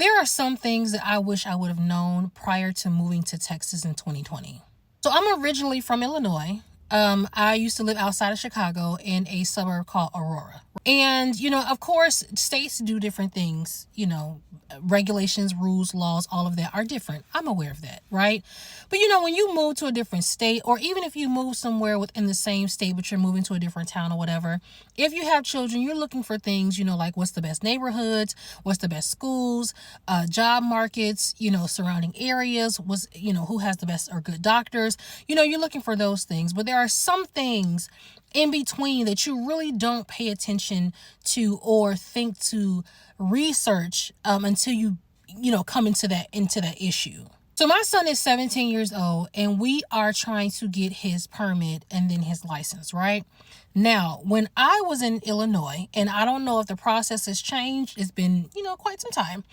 there are some things that I wish I would have known prior to moving to Texas in 2020. So I'm originally from Illinois. I used to live outside of Chicago in a suburb called Aurora. And, of course, states do different things, regulations, rules, laws, all of that are different. I'm aware of that, right? But, when you move to a different state, or even if you move somewhere within the same state, but you're moving to a different town or whatever, if you have children, you're looking for things, like what's the best neighborhoods, what's the best schools, job markets, surrounding areas, who has the best or good doctors. You're looking for those things. But there are some things in between that you really don't pay attention to or think to research until you come into that issue. So my son is 17 years old and we are trying to get his permit and then his license, right? Now, when I was in Illinois, and I don't know if the process has changed, it's been, quite some time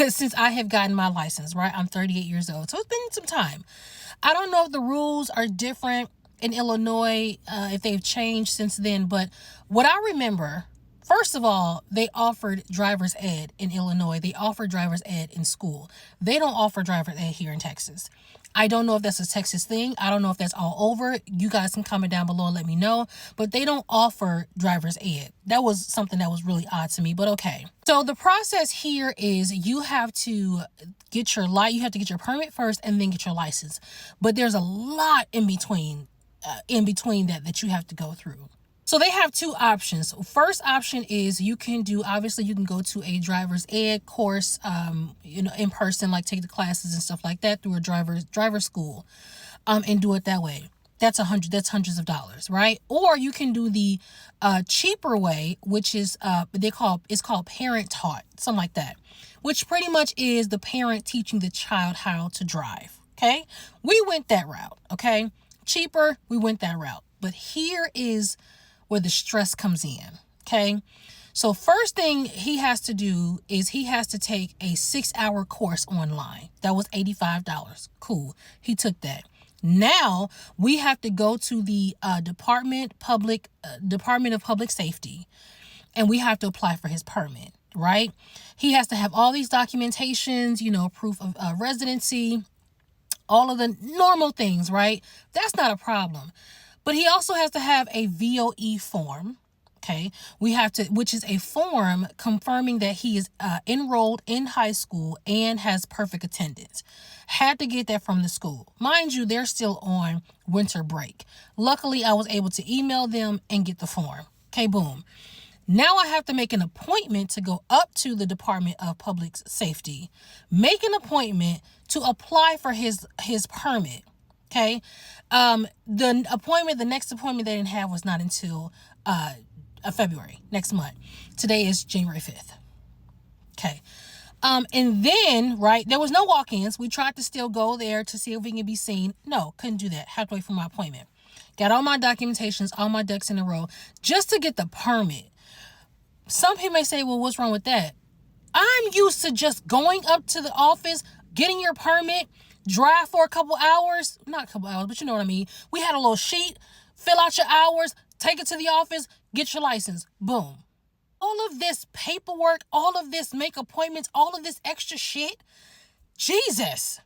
since I have gotten my license, right? I'm 38 years old, so it's been some time. I don't know if the rules are different in Illinois, if they've changed since then, but what I remember, first of all, they offered driver's ed in Illinois. They offered driver's ed in school. They don't offer driver's ed here in Texas. I don't know if that's a Texas thing. I don't know if that's all over. You guys can comment down below and let me know. But they don't offer driver's ed. That was something that was really odd to me, but okay. So the process here is you have to get your permit first and then get your license. But there's a lot in between that you have to go through. So they have two options. First option is you can go to a driver's ed course, in person, like take the classes and stuff like that through a driver school, and do it that way. That's hundreds of dollars, right? Or you can do the cheaper way, which is it's called parent taught, something like that, which pretty much is the parent teaching the child how to drive. Okay, we went that route. Okay, cheaper, we went that route. But here is where the stress comes in. Okay. So first thing he has to do is he has to take a 6-hour course online. That was $85. Cool. He took that. Now we have to go to the Department of Public Safety, and we have to apply for his permit, right? He has to have all these documentations, proof of residency, all of the normal things, right? That's not a problem. But he also has to have a VOE form, okay? Which is a form confirming that he is enrolled in high school and has perfect attendance. Had to get that from the school. Mind you, they're still on winter break. Luckily, I was able to email them and get the form. Okay, boom. Now I have to make an appointment to go up to the Department of Public Safety, make an appointment to apply for his permit. Okay. The next appointment they didn't have was not until February, next month. Today is January 5th. Okay. And then, right, there was no walk-ins. We tried to still go there to see if we can be seen. No, couldn't do that. Had to wait for my appointment. Got all my documentations, all my ducks in a row, just to get the permit. Some people may say, well, what's wrong with that? I'm used to just going up to the office, getting your permit, drive for a couple hours, not a couple hours, but you know what I mean. We had a little sheet, fill out your hours, take it to the office, get your license, boom. All of this paperwork, all of this make appointments, all of this extra shit, Jesus.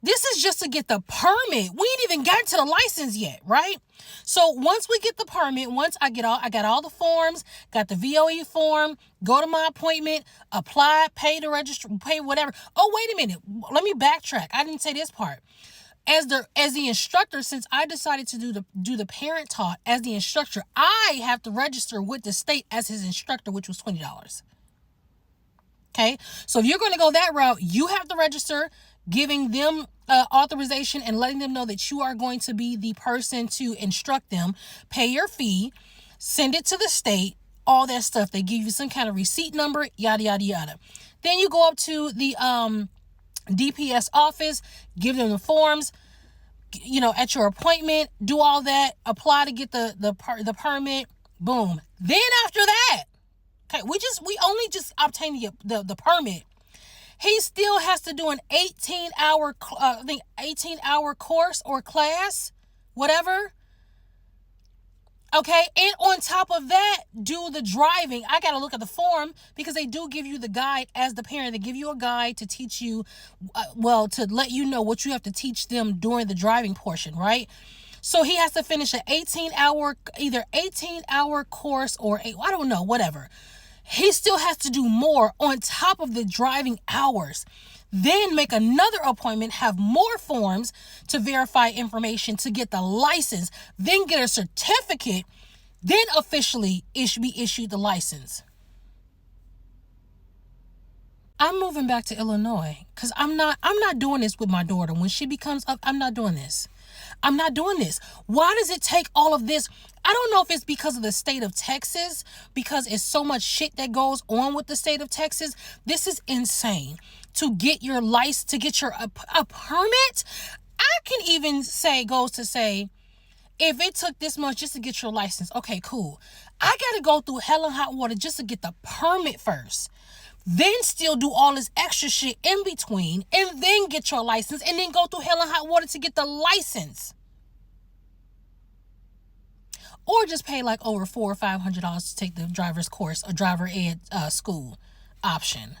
This is just to get the permit. We ain't even gotten to the license yet, right? So once we get the permit, I got all the forms, got the VOE form, go to my appointment, apply, pay the register, pay whatever. Oh, wait a minute. Let me backtrack. I didn't say this part. As the instructor, since I decided to do the parent taught as the instructor, I have to register with the state as his instructor, which was $20. Okay. So if you're going to go that route, you have to register, giving them authorization and letting them know that you are going to be the person to instruct them, pay your fee, send it to the state, all that stuff. They give you some kind of receipt number, yada, yada, yada. Then you go up to the DPS office, give them the forms, at your appointment, do all that, apply to get the permit, boom. Then after that, okay, we only just obtained the permit. He still has to do an 18-hour course or class, whatever. Okay, and on top of that, do the driving. I got to look at the form because they do give you the guide as the parent. They give you a guide to teach you, to let you know what you have to teach them during the driving portion, right? So he has to finish an either 18-hour course or I don't know, whatever. He still has to do more on top of the driving hours. Then make another appointment, have more forms to verify information to get the license, then get a certificate, then officially be issued the license. I'm moving back to Illinois because I'm not doing this with my daughter. When she becomes up, I'm not doing this. I'm not doing this. Why does it take all of this? I don't know if it's because of the state of Texas, because it's so much shit that goes on with the state of Texas. This is insane. To get your license, to get your a permit, I can even goes to say, if it took this much just to get your license, okay, cool. I got to go through hell and hot water just to get the permit first. Then still do all this extra shit in between and then get your license and then go through hell and hot water to get the license. Or just pay like over $400 or $500 to take the driver's course or driver ed school option.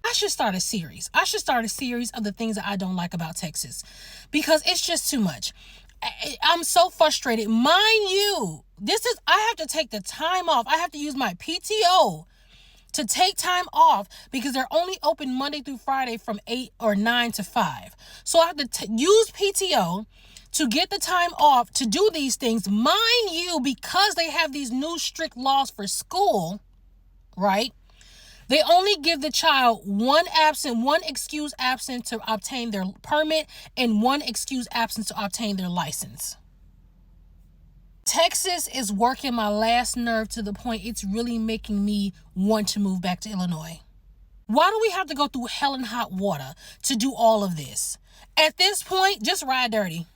I should start a series. I should start a series of the things that I don't like about Texas because it's just too much. I'm so frustrated. Mind you, I have to take the time off. I have to use my PTO to take time off because they're only open Monday through Friday from 8 or 9 to 5. So I have to use PTO to get the time off to do these things. Mind you, because they have these new strict laws for school, right? They only give the child one excuse absent to obtain their permit and one excuse absent to obtain their license. Texas is working my last nerve to the point it's really making me want to move back to Illinois. Why do we have to go through hell and hot water to do all of this? At this point, just ride dirty.